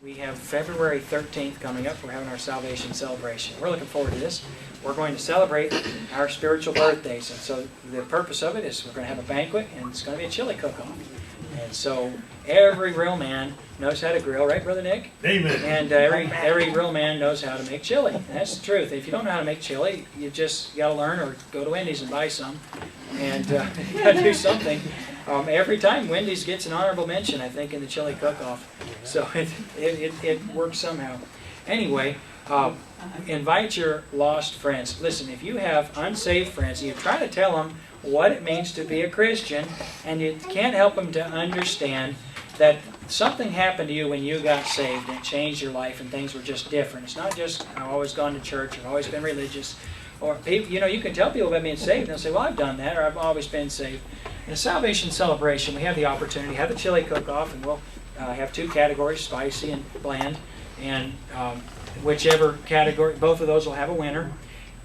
We have February 13th coming up. We're having our salvation celebration. We're looking forward to this. We're going to celebrate our spiritual birthdays. And so the purpose of it is we're going to have a banquet, and it's going to be a chili cook-off. And so every real man knows how to grill, right, Brother Nick? Amen. And every real man knows how to make chili. And that's the truth. If you don't know how to make chili, you just got to learn or go to Wendy's and buy some. And you got to do something. Every time Wendy's gets an honorable mention, I think, in the chili cook-off. So it works somehow. Anyway, invite your lost friends. Listen, if you have unsaved friends, you try to tell them what it means to be a Christian, and you can't help them to understand that something happened to you when you got saved and it changed your life and things were just different. It's not just, I've always gone to church, I've always been religious. Or, you can tell people about being saved, and they'll say, well, I've done that, or I've always been saved. In a salvation celebration, we have the opportunity to have a chili cook-off, and we'll have two categories, spicy and bland, and whichever category, both of those will have a winner.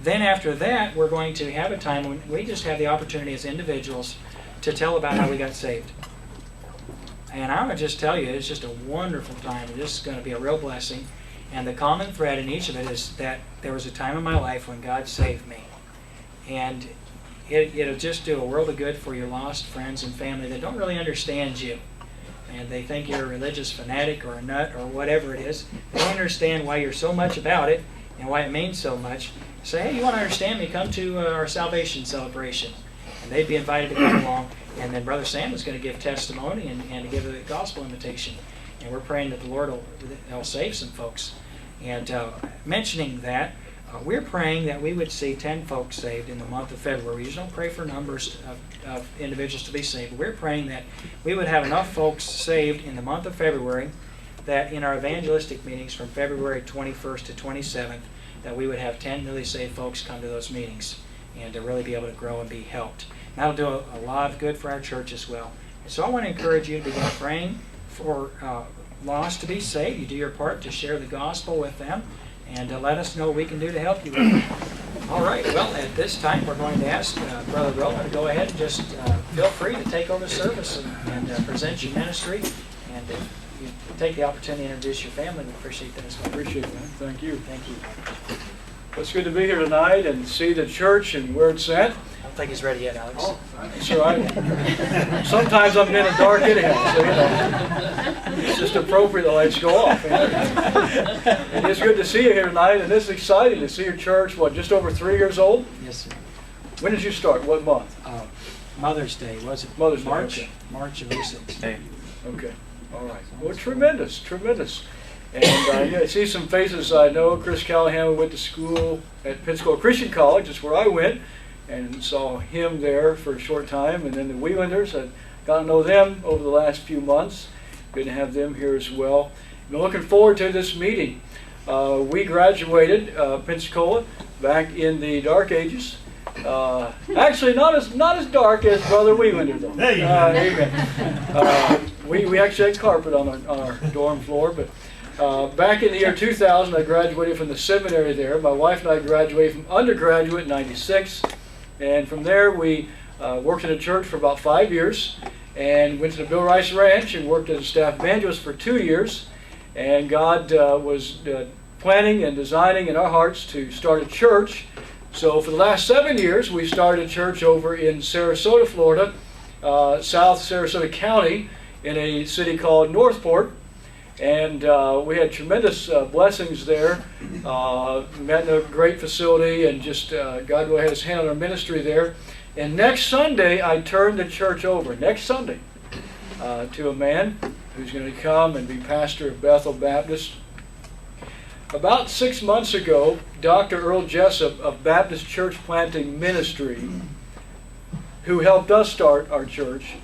Then after that, we're going to have a time when we just have the opportunity as individuals to tell about how we got saved. And I'm going to just tell you, it's just a wonderful time. This is going to be a real blessing. And the common thread in each of it is that there was a time in my life when God saved me. And it'll just do a world of good for your lost friends and family that don't really understand you. And they think you're a religious fanatic or a nut or whatever it is. They don't understand why you're so much about it and why it means so much. Say, hey, you want to understand me? Come to our salvation celebration. And they'd be invited to come along. And then Brother Sam is going to give testimony and to give a gospel invitation. And we're praying that the Lord will save some folks. And mentioning that, we're praying that we would see 10 folks saved in the month of February. We usually don't pray for numbers of individuals to be saved. But we're praying that we would have enough folks saved in the month of February that in our evangelistic meetings from February 21st to 27th, that we would have 10 newly saved folks come to those meetings and to really be able to grow and be helped. And that'll do a lot of good for our church as well. And so I want to encourage you to begin praying for lost to be saved. You do your part to share the gospel with them and let us know what we can do to help you with it. All right, well, at this time we're going to ask Brother Roman to go ahead and just feel free to take over the service and present your ministry. And if you take the opportunity to introduce your family, we appreciate that as well. Appreciate that. Thank you. Thank you. Well, it's good to be here tonight and see the church and where it's at. I don't think he's ready yet, Alex. Oh, that's all right. Sometimes I'm in the dark anyhow, so it's just appropriate the lights go off. And it's good to see you here tonight, and it's exciting to see your church. What, just over 3 years old? Yes, sir. When did you start? What month? Mother's Day, was it? Mother's Day, March? okay. March of 06. Okay. All right. Well, tremendous, tremendous. And I see some faces I know. Chris Callahan went to school at Pensacola Christian College. That's where I went, and saw him there for a short time. And then the Wielanders, I got to know them over the last few months. Good to have them here as well. Been looking forward to this meeting. We graduated Pensacola back in the dark ages. Actually, not as dark as Brother Wielander, though. Amen. We actually had carpet on our dorm floor, but back in the year 2000, I graduated from the seminary there. My wife and I graduated from undergraduate in '96, and from there we worked in a church for about 5 years, and went to the Bill Rice Ranch and worked as a staff evangelist for 2 years. And God was planning and designing in our hearts to start a church. So for the last 7 years, we started a church over in Sarasota, Florida, South Sarasota County, in a city called Northport. And we had tremendous blessings there. Met in a great facility, and just God really had His hand on our ministry there. And next Sunday, I turned the church over, next Sunday, to a man who's going to come and be pastor of Bethel Baptist. About 6 months ago, Dr. Earl Jessup of Baptist Church Planting Ministry, who helped us start our church,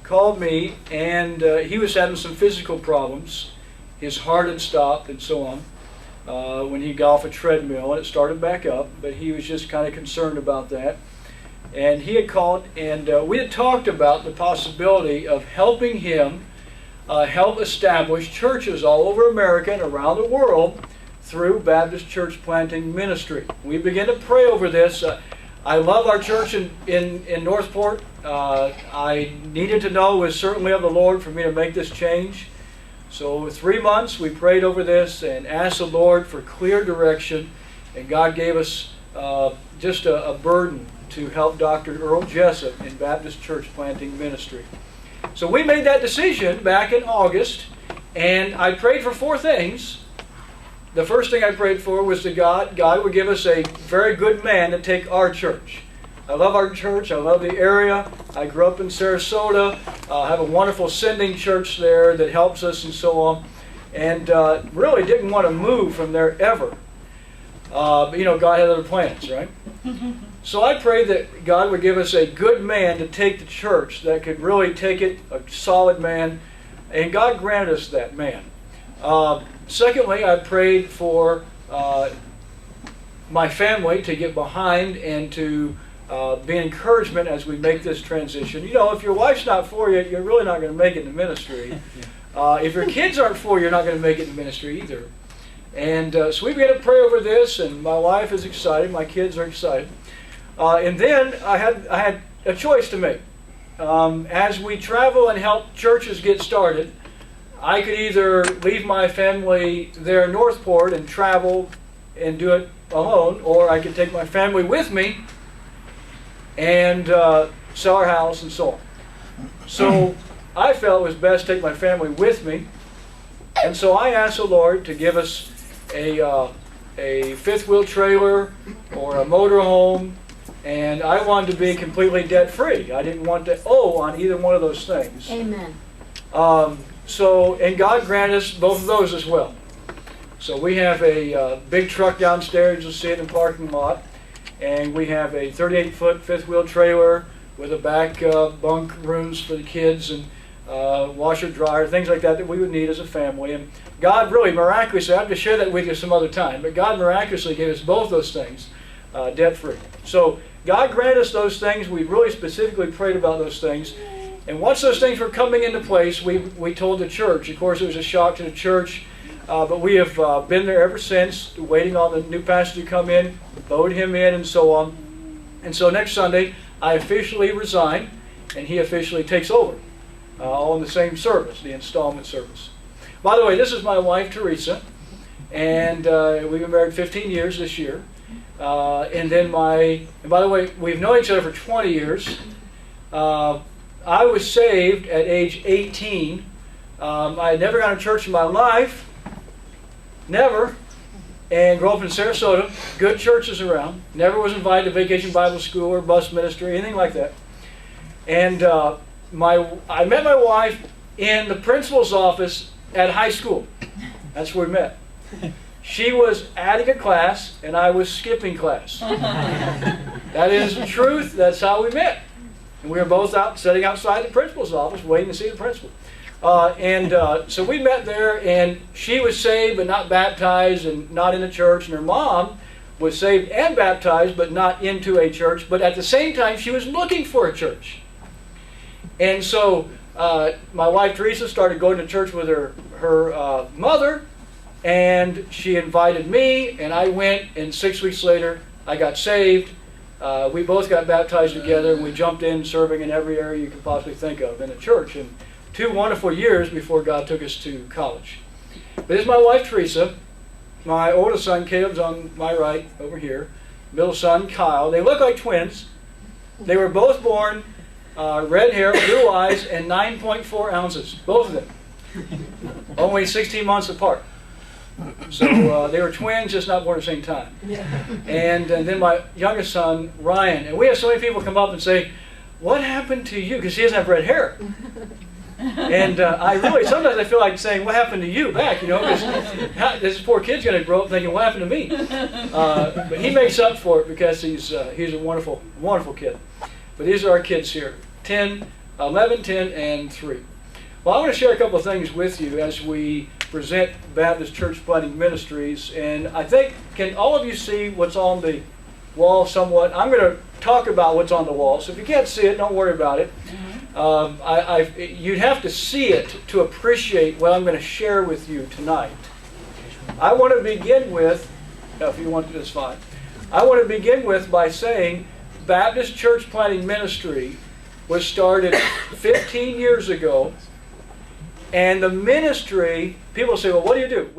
called me, and he was having some physical problems. His heart had stopped and so on when he got off a treadmill, and it started back up, but he was just kind of concerned about that. And he had called, and we had talked about the possibility of helping him help establish churches all over America and around the world through Baptist Church Planting Ministry. We began to pray over this. I love our church in Northport. I needed to know it was certainly of the Lord for me to make this change. So 3 months we prayed over this and asked the Lord for clear direction, and God gave us just a burden to help Dr. Earl Jessup in Baptist Church Planting Ministry. So we made that decision back in August, and I prayed for 4 things. The first thing I prayed for was that God would give us a very good man to take our church. I love our church. I love the area. I grew up in Sarasota. I have a wonderful sending church there that helps us and so on. And really didn't want to move from there ever. But God had other plans, right? So I prayed that God would give us a good man to take the church that could really take it, a solid man. And God granted us that man. Secondly, I prayed for my family to get behind and to be an encouragement as we make this transition. If your wife's not for you, you're really not going to make it in the ministry. If your kids aren't for you, you're not going to make it in the ministry either. And so we began to pray over this, and my wife is excited, my kids are excited. And then I had a choice to make. As we travel and help churches get started, I could either leave my family there in Northport and travel and do it alone, or I could take my family with me and sell our house and so on. So I felt it was best to take my family with me, and so I asked the Lord to give us a fifth-wheel trailer or a motorhome, and I wanted to be completely debt-free. I didn't want to owe on either one of those things. Amen. And God granted us both of those as well. So we have a big truck downstairs, you'll see it in the parking lot, and we have a 38-foot fifth-wheel trailer with a back bunk rooms for the kids and washer, dryer, things like that we would need as a family. And God really miraculously, I have to share that with you some other time, but God miraculously gave us both those things debt-free. So God granted us those things. We really specifically prayed about those things. And once those things were coming into place, we told the church. Of course, it was a shock to the church, but we have been there ever since, waiting on the new pastor to come in, vote him in, and so on. And so next Sunday, I officially resign, and he officially takes over, all in the same service, the installment service. By the way, this is my wife, Teresa, and we've been married 15 years this year. And by the way, we've known each other for 20 years. I was saved at age 18. I had never gone to church in my life. Never. And grew up in Sarasota. Good churches around. Never was invited to Vacation Bible School or bus ministry, anything like that. And I met my wife in the principal's office at high school. That's where we met. She was adding a class, and I was skipping class. That is the truth. That's how we met. And we were both sitting outside the principal's office waiting to see the principal. So we met there, and she was saved but not baptized and not in the church. And her mom was saved and baptized but not into a church. But at the same time, she was looking for a church. And so my wife Teresa started going to church with her mother, and she invited me, and I went, and 6 weeks later I got saved. We both got baptized together, and we jumped in serving in every area you could possibly think of in the church. And 2 wonderful years before God took us to college. But this is my wife Teresa. My oldest son Caleb's on my right over here. Middle son Kyle. They look like twins. They were both born red hair, blue eyes, and 9.4 ounces. Both of them. Only 16 months apart. So they were twins, just not born at the same time. And then my youngest son, Ryan. And we have so many people come up and say, "What happened to you?" Because he doesn't have red hair. And sometimes I feel like saying, "What happened to you?" back, because this poor kid's going to grow up thinking, "What happened to me?" But he makes up for it because he's a wonderful, wonderful kid. But these are our kids here, 11, 10, and 3. Well, I want to share a couple of things with you as we present Baptist Church Planting Ministries. And I think, can all of you see what's on the wall somewhat? I'm going to talk about what's on the wall. So if you can't see it, don't worry about it. You'd have to see it to appreciate what I'm going to share with you tonight. I want to begin with, if you want to, that's fine. I want to begin with by saying Baptist Church Planting Ministry was started 15 years ago And the ministry, people say, well, what do you do?